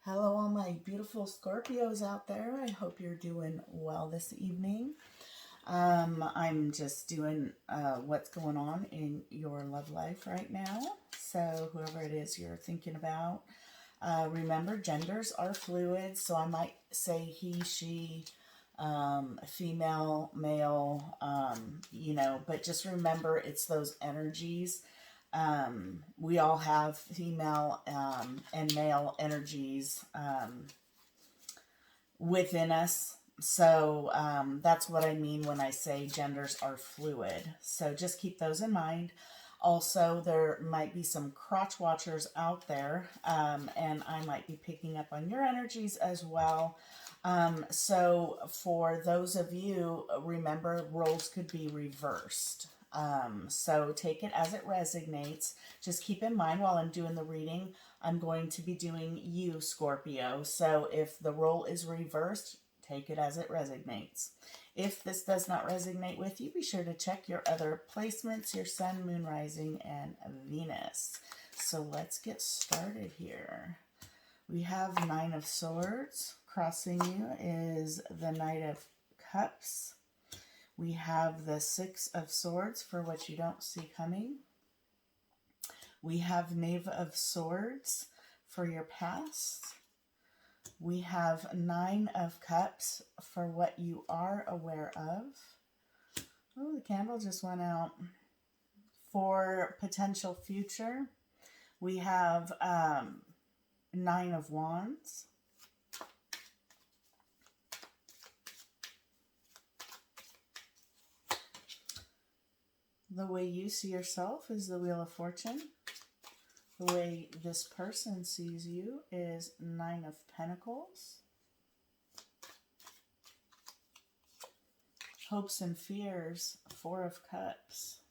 Hello, all my beautiful Scorpios out there. I hope you're doing well this evening. I'm just doing what's going on in your love life right now. So, whoever it is you're thinking about, remember genders are fluid. So, I might say he, she, female, male, but just remember it's those energies. We all have female and male energies within us. So that's what I mean when I say genders are fluid. So just keep those in mind. Also, there might be some crotch watchers out there, and I might be picking up on your energies as well. So, for those of you, remember roles could be reversed. So take it as it resonates. Just keep in mind while I'm doing the reading, I'm going to be doing you, Scorpio. So if the role is reversed, take it as it resonates. If this does not resonate with you, be sure to check your other placements, your sun, moon, rising, and Venus. So let's get started here. We have Nine of Swords. Crossing you is the Knight of Cups. We have the Six of Swords for what you don't see coming. We have Knave of Swords for your past. We have Nine of Cups for what you are aware of. Oh, the candle just went out. For potential future, we have Nine of Wands. The way you see yourself is the Wheel of Fortune. The way this person sees you is Nine of Pentacles. Hopes and fears, Four of Cups.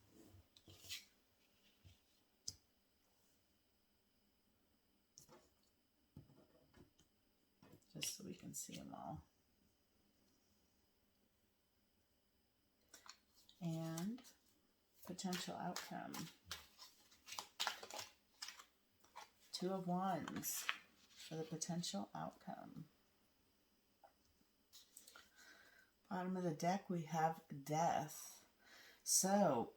Just so we can see them all. And potential outcome. Two of Wands for the potential outcome. Bottom of the deck, we have Death. So,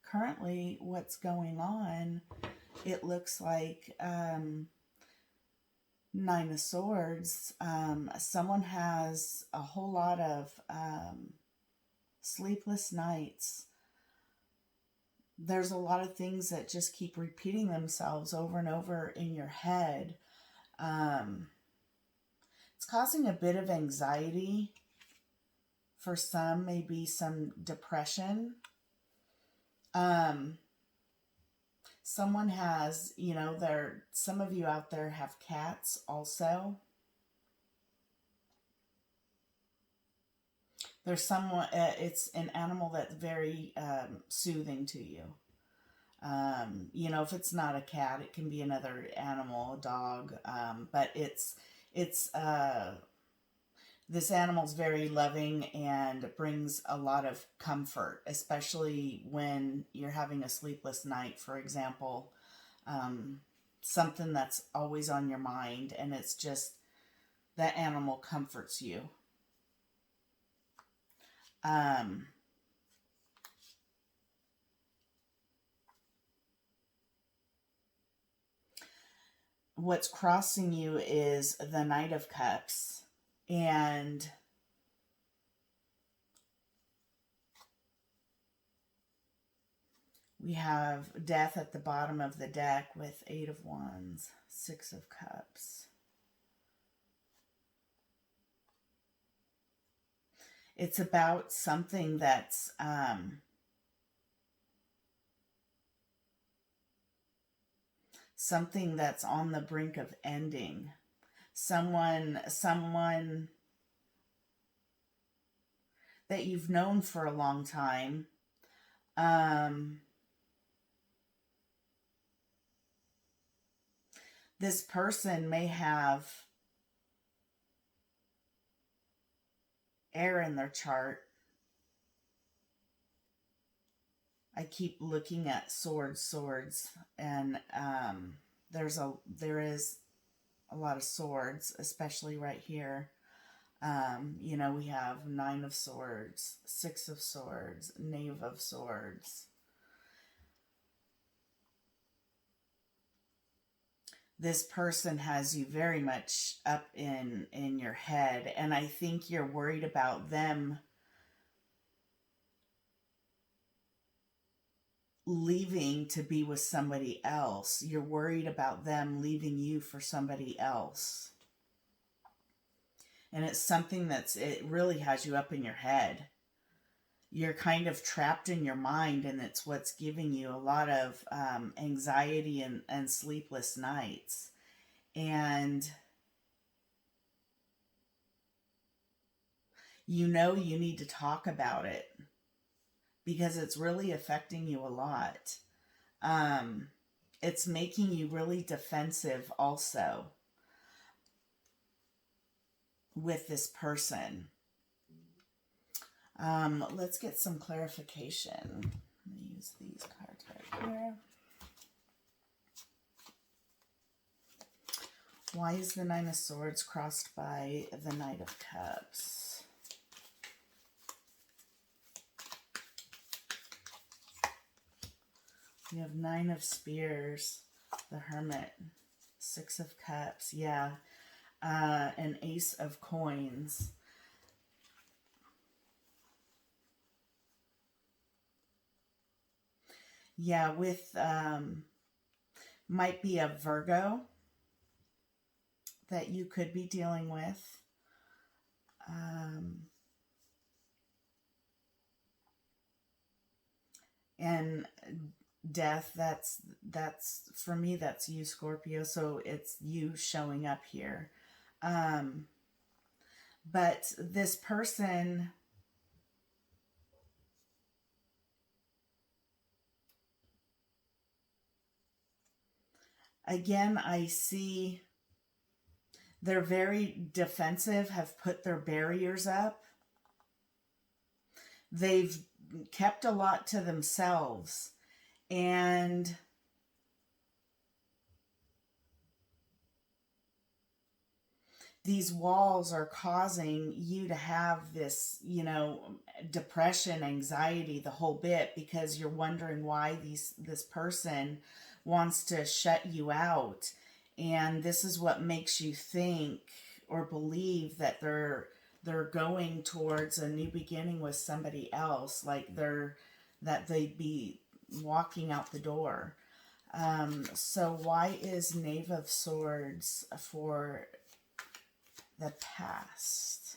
currently what's going on, it looks like Nine of Swords. Someone has a whole lot of sleepless nights. There's a lot of things that just keep repeating themselves over and over in your head. It's causing a bit of anxiety. For some, maybe some depression. Someone has, some of you out there have cats also. There's someone, it's an animal that's very soothing to you. If it's not a cat, it can be another animal, a dog. But this animal's very loving and brings a lot of comfort, especially when you're having a sleepless night, for example. Something that's always on your mind, and it's just that animal comforts you. What's crossing you is the Knight of Cups, and we have Death at the bottom of the deck with Eight of Wands, Six of Cups. It's about something that's on the brink of ending. Someone that you've known for a long time. This person may have air in their chart. I keep looking at swords, and there is a lot of swords, especially right here. You know, we have Nine of Swords, Six of Swords, Knave of Swords. This person has you very much up in your head, and I think you're worried about them leaving to be with somebody else. You're worried about them leaving you for somebody else. And it's something it really has you up in your head. You're kind of trapped in your mind, and it's what's giving you a lot of anxiety and sleepless nights. And you know you need to talk about it because it's really affecting you a lot. It's making you really defensive also with this person. Let's get some clarification. I'm going to use these cards right here. Why is the Nine of Swords crossed by the Knight of Cups? You have Nine of Spears, the Hermit, Six of Cups, yeah, an Ace of Coins. Yeah, with, might be a Virgo that you could be dealing with. And death, that's for me, that's you, Scorpio, so it's you showing up here. But this person, again, I see they're very defensive, have put their barriers up. They've kept a lot to themselves, and these walls are causing you to have this, you know, depression, anxiety, the whole bit, because you're wondering why this person wants to shut you out. And this is what makes you think or believe that they're going towards a new beginning with somebody else, like that they'd be walking out the door. So why is Knave of Swords for the past?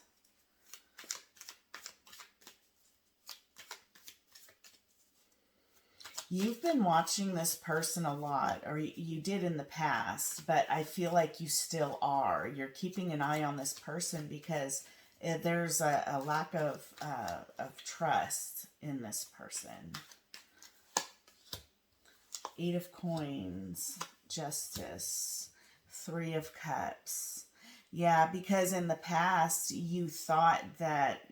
You've been watching this person a lot, or you did in the past, but I feel like you still are. You're keeping an eye on this person because there's a lack of trust in this person. Eight of Coins, Justice, Three of Cups. Yeah, because in the past you thought that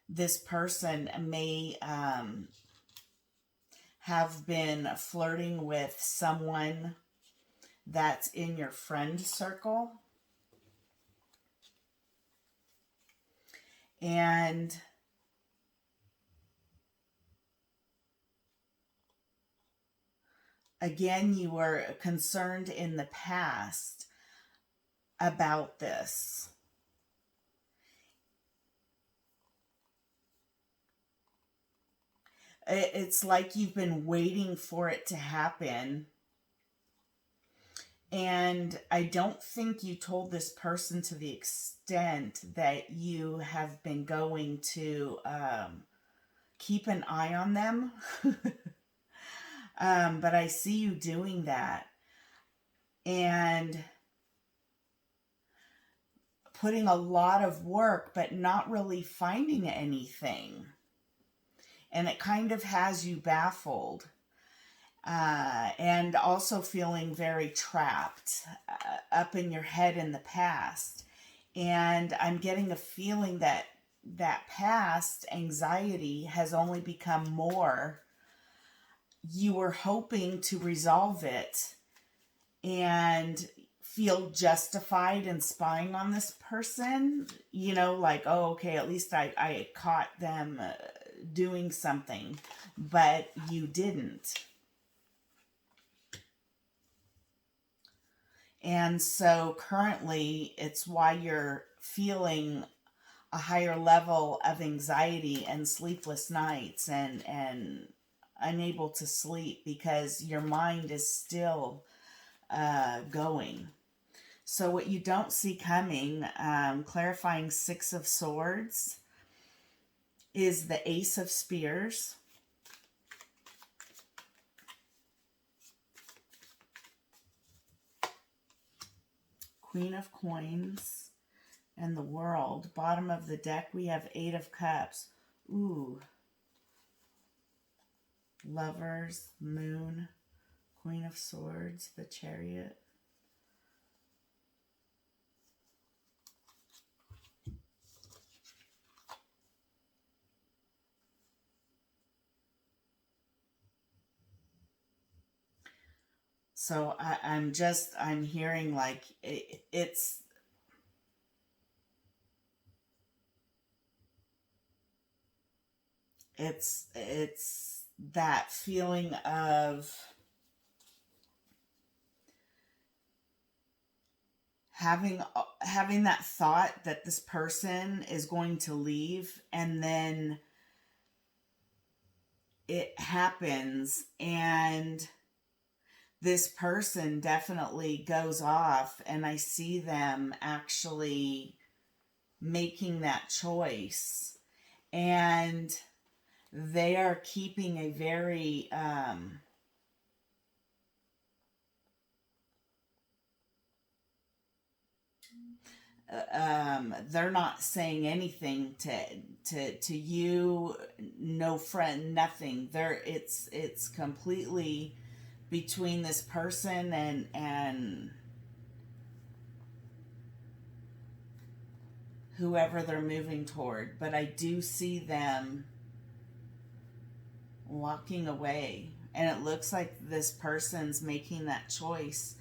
this person may have been flirting with someone that's in your friend circle. And again, you were concerned in the past about this. It's like you've been waiting for it to happen. And I don't think you told this person to the extent that you have been going to keep an eye on them. But I see you doing that. And putting a lot of work, but not really finding anything. And it kind of has you baffled. And also feeling very trapped up in your head in the past. And I'm getting a feeling that that past anxiety has only become more you were hoping to resolve it and feel justified in spying on this person, you know, like, oh, okay, at least I caught them doing something, but you didn't. And so currently it's why you're feeling a higher level of anxiety and sleepless nights and unable to sleep because your mind is still going. So what you don't see coming, clarifying Six of Swords, is the Ace of Spears, Queen of Coins, and the World. Bottom of the deck, we have Eight of Cups. Ooh. Lovers, Moon, Queen of Swords, the Chariot. So I'm hearing like it's that feeling of having that thought that this person is going to leave, and then it happens and this person definitely goes off, and I see them actually making that choice, and they are keeping a very they're not saying anything to you, no friend, nothing. It's completely between this person and whoever they're moving toward. But I do see them walking away, and it looks like this person's making that choice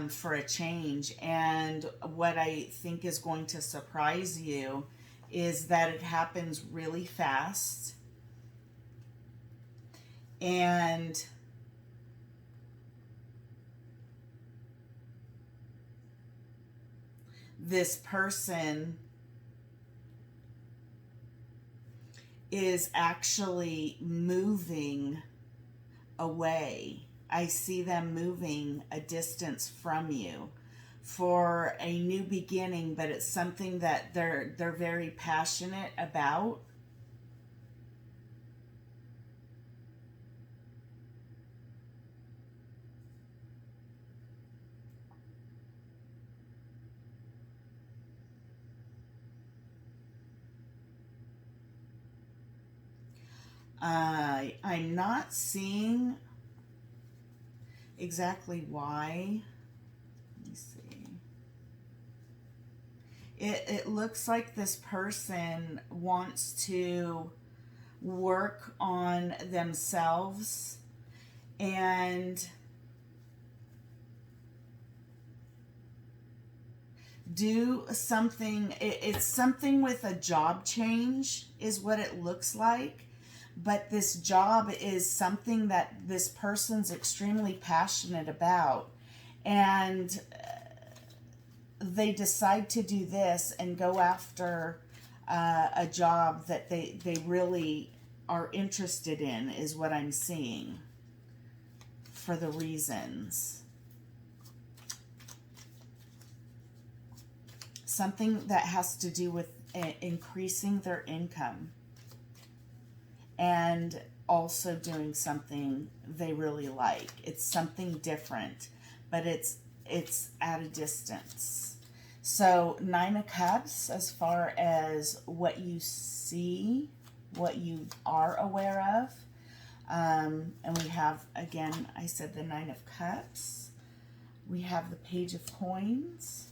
for a change. And what I think is going to surprise you is that it happens really fast, and this person is actually moving away. I see them moving a distance from you for a new beginning, but it's something that they're very passionate about. I'm not seeing exactly why. Let me see. It looks like this person wants to work on themselves and do something. It's something with a job change is what it looks like. But this job is something that this person's extremely passionate about. And they decide to do this and go after a job that they really are interested in, is what I'm seeing for the reasons. Something that has to do with increasing their income and also doing something they really like. It's something different, but it's at a distance. So Nine of Cups, as far as what you see, what you are aware of. And we have, again, I said the Nine of Cups. We have the Page of Coins,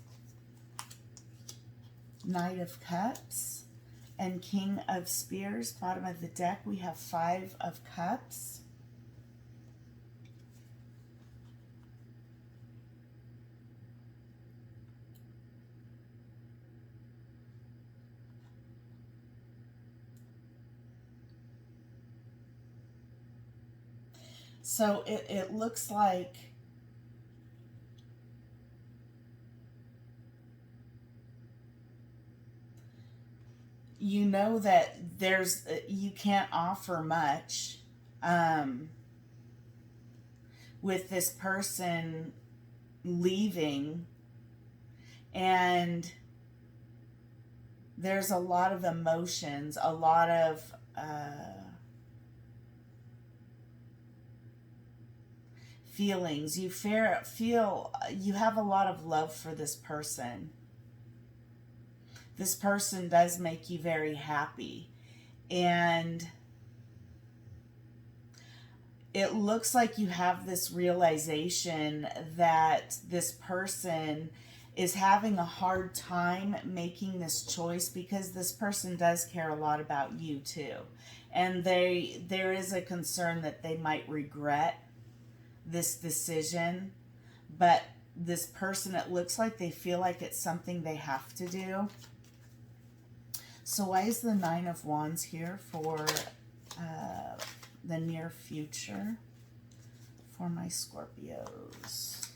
Knight of Cups, and King of Spears. Bottom of the deck, we have Five of Cups. So it looks like you know that you can't offer much um, with this person leaving, and there's a lot of emotions, a lot of feelings. Feel you have a lot of love for this person. This person does make you very happy, and it looks like you have this realization that this person is having a hard time making this choice, because this person does care a lot about you too. And there is a concern that they might regret this decision, but this person, it looks like they feel like it's something they have to do. So why is the Nine of Wands here for the near future for my Scorpios?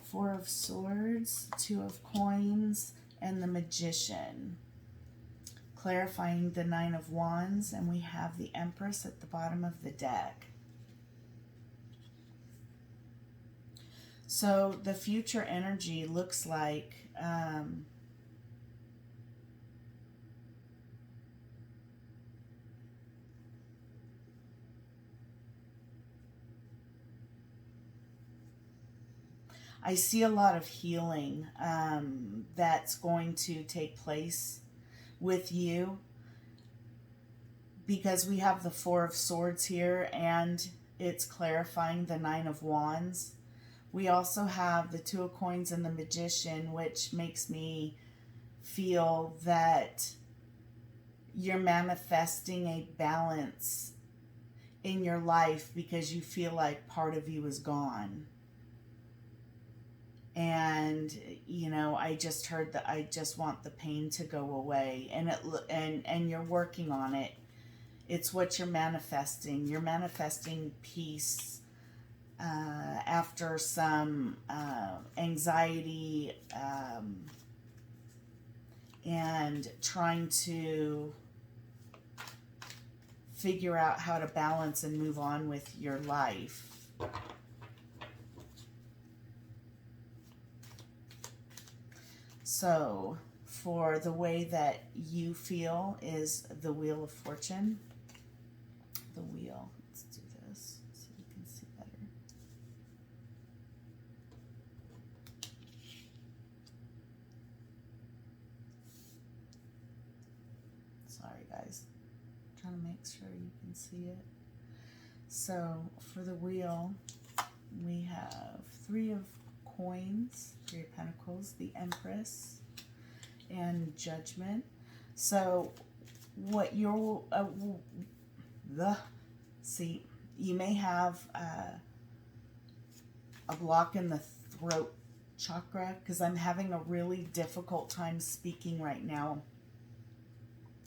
Four of Swords, Two of Coins, and the Magician. Clarifying the Nine of Wands, and we have the Empress at the bottom of the deck. So the future energy looks like I see a lot of healing that's going to take place with you, because we have the Four of Swords here and it's clarifying the Nine of Wands. We also have the Two of Coins and the Magician, which makes me feel that you're manifesting a balance in your life because you feel like part of you is gone. And you know, I just heard that I just want the pain to go away, and you're working on it. It's what you're manifesting. You're manifesting peace after some anxiety and trying to figure out how to balance and move on with your life. So, for the way that you feel is the Wheel of Fortune. The wheel. Let's do this so you can see better. Sorry, guys. I'm trying to make sure you can see it. So, for the wheel, we have Three of Coins, Three of Pentacles, the Empress, and Judgment. So what you're see, you may have a block in the throat chakra, because I'm having a really difficult time speaking right now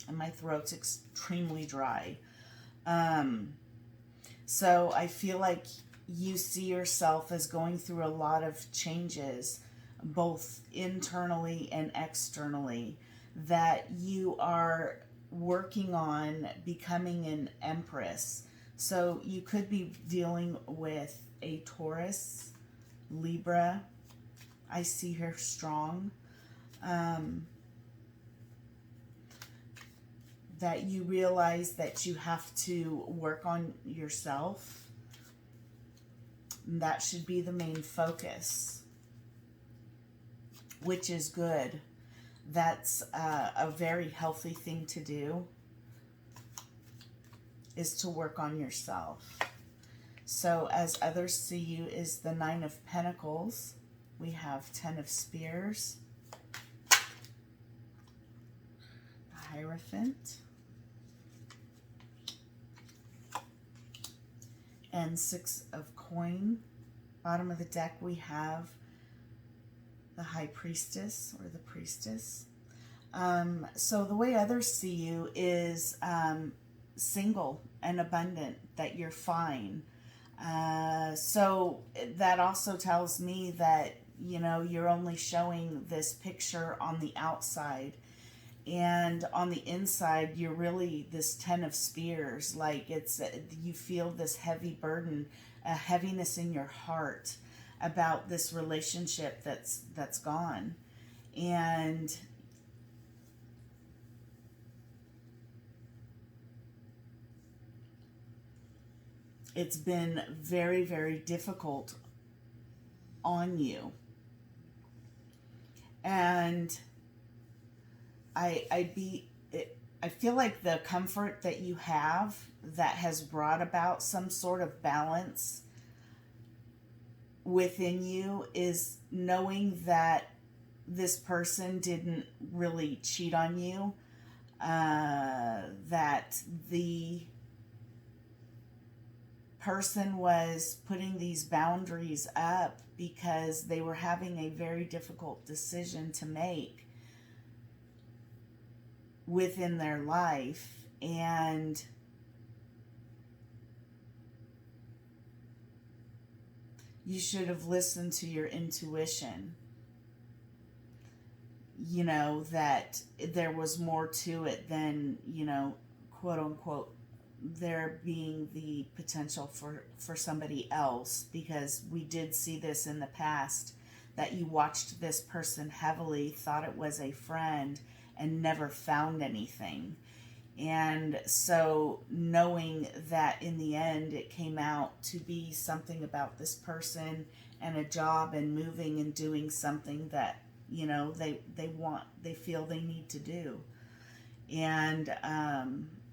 and my throat's extremely dry. So I feel like you see yourself as going through a lot of changes, both internally and externally, that you are working on becoming an Empress. So you could be dealing with a Taurus, Libra. I see her strong. That you realize that you have to work on yourself. That should be the main focus, which is good. That's a very healthy thing to do, is to work on yourself. So as others see you is the Nine of Pentacles. We have 10 of Spears, the Hierophant, and 6 of Coin. Bottom of the deck we have the High Priestess, or the Priestess. So the way others see you is single and abundant, that you're fine. So that also tells me that, you know, you're only showing this picture on the outside. And on the inside, you're really this 10 of spears. Like it's, you feel this heavy burden, a heaviness in your heart about this relationship that's gone. And it's been very, very difficult on you. And I be I feel like the comfort that you have that has brought about some sort of balance within you is knowing that this person didn't really cheat on you, that the person was putting these boundaries up because they were having a very difficult decision to make within their life. And you should have listened to your intuition, you know, that there was more to it than, you know, quote unquote, there being the potential for somebody else. Because we did see this in the past, that you watched this person heavily, thought it was a friend, and never found anything. And so knowing that in the end it came out to be something about this person and a job and moving and doing something that, you know, they feel they need to do. And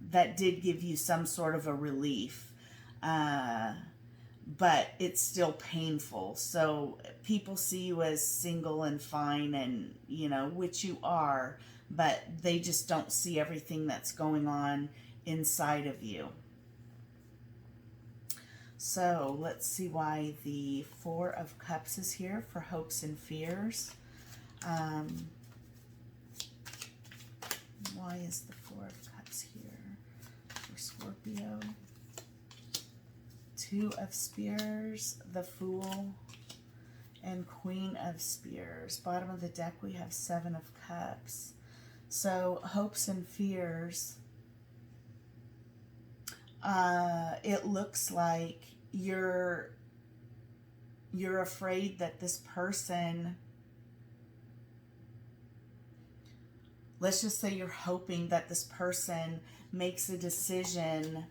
that did give you some sort of a relief. But it's still painful. So people see you as single and fine, and, you know, which you are, but they just don't see everything that's going on inside of you. So let's see why the Four of Cups is here for hopes and fears. Why is the Four of Cups here for Scorpio? Two of Spears, the Fool, and Queen of Spears. Bottom of the deck, we have Seven of Cups. So hopes and fears, it looks like you're afraid that this person, let's just say you're hoping that this person makes a decision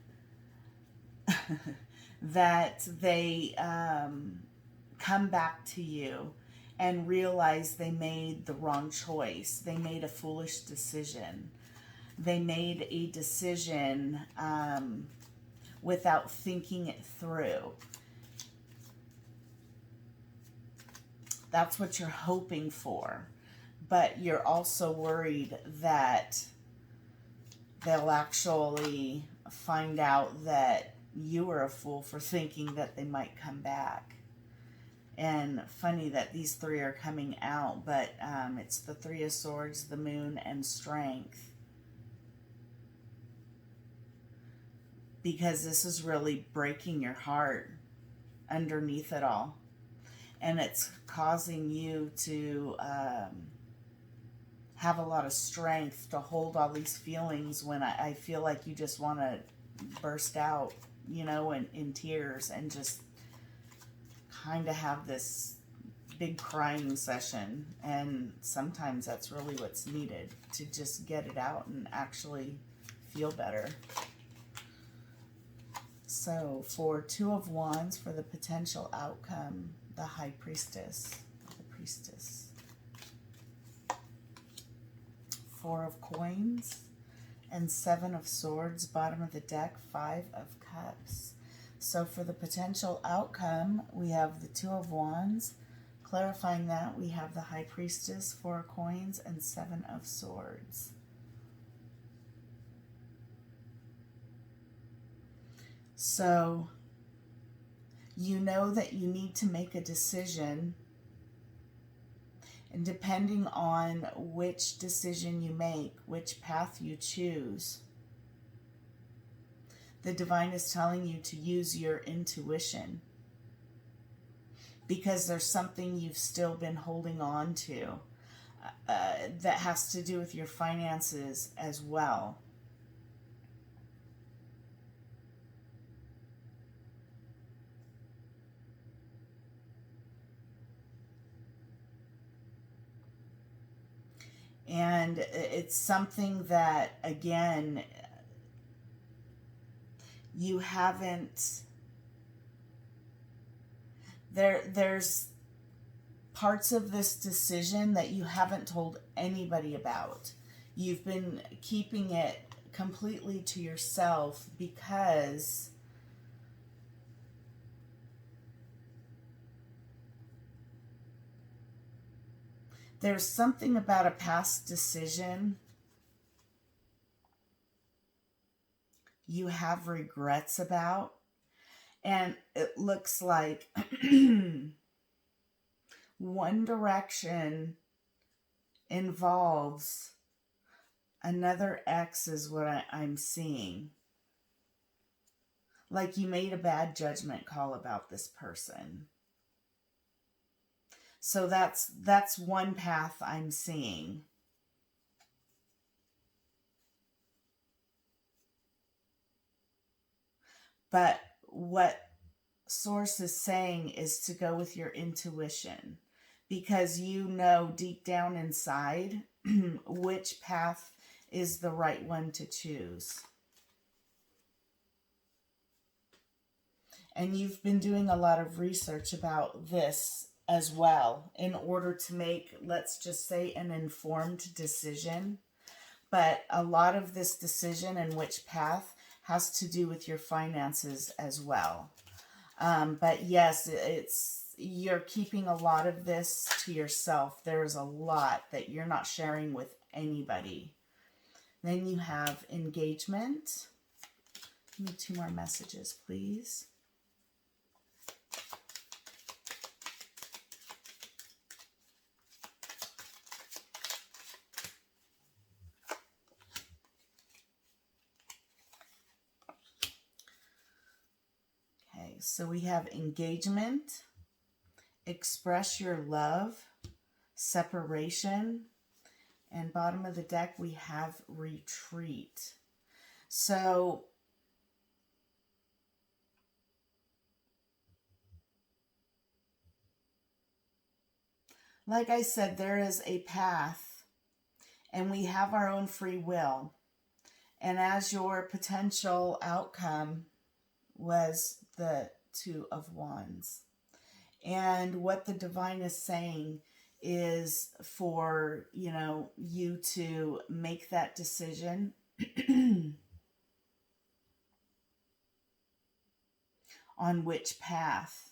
that they come back to you and realize they made the wrong choice. They made a foolish decision. They made a decision without thinking it through. That's what you're hoping for. But you're also worried that they'll actually find out that you were a fool for thinking that they might come back. And funny that these three are coming out, but it's the Three of Swords, the Moon, and Strength. Because this is really breaking your heart underneath it all. And it's causing you to have a lot of strength to hold all these feelings when I feel like you just want to burst out, you know, in tears and just kind of have this big crying session. And sometimes that's really what's needed, to just get it out and actually feel better. So for Two of Wands, for the potential outcome, the High Priestess, the Priestess. Four of Coins and Seven of Swords, bottom of the deck, Five of Cups. So for the potential outcome, we have the Two of Wands. Clarifying that, we have the High Priestess, Four of Coins, and Seven of Swords. So you know that you need to make a decision, and depending on which decision you make, which path you choose, The divine is telling you to use your intuition because there's something you've still been holding on to that has to do with your finances as well. And it's something that, again, you haven't, there's parts of this decision that you haven't told anybody about. You've been keeping it completely to yourself because there's something about a past decision you have regrets about, and it looks like one direction involves another ex is what I'm seeing. Like you made a bad judgment call about this person. So that's one path I'm seeing. But what Source is saying is to go with your intuition because you know deep down inside which path is the right one to choose. And you've been doing a lot of research about this as well in order to make, let's just say, an informed decision. But a lot of this decision and which path has to do with your finances as well. But yes, you're keeping a lot of this to yourself. There's a lot that you're not sharing with anybody. Then you have engagement. Give me 2 more messages, please. So we have engagement, express your love, separation, and bottom of the deck we have retreat. So like I said, there is a path and we have our own free will. And as your potential outcome was the 2 of Wands. And what the divine is saying is for, you to make that decision on which path.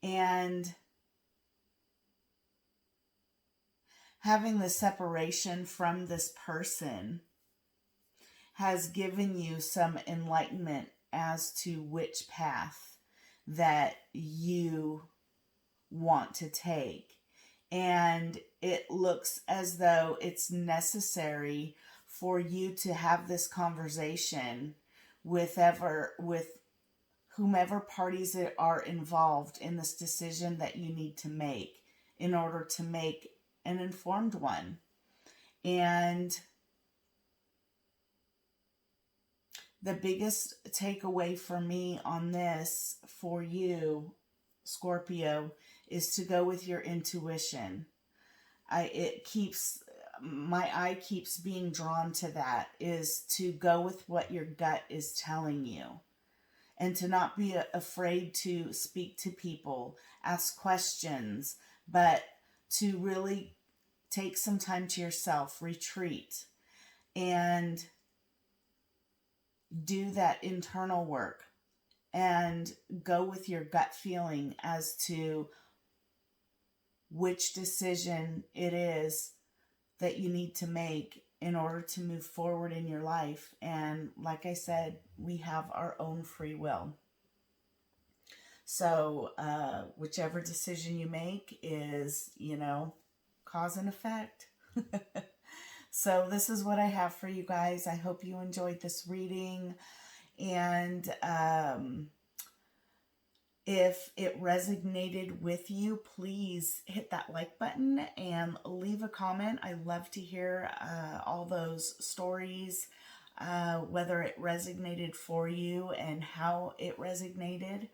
And having the separation from this person has given you some enlightenment as to which path that you want to take. And it looks as though it's necessary for you to have this conversation with whomever parties that are involved in this decision that you need to make in order to make an informed one. And the biggest takeaway for me on this for you, Scorpio, is to go with your intuition. My eye keeps being drawn to that, is to go with what your gut is telling you. And to not be afraid to speak to people, ask questions, but to really take some time to yourself, retreat, and do that internal work and go with your gut feeling as to which decision it is that you need to make in order to move forward in your life. And like I said, we have our own free will. So whichever decision you make is, cause and effect. So this is what I have for you guys. I hope you enjoyed this reading. And if it resonated with you, please hit that like button and leave a comment. I love to hear all those stories, whether it resonated for you and how it resonated.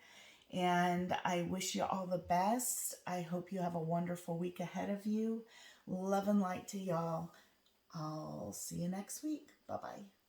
And I wish you all the best. I hope you have a wonderful week ahead of you. Love and light to y'all. I'll see you next week. Bye bye.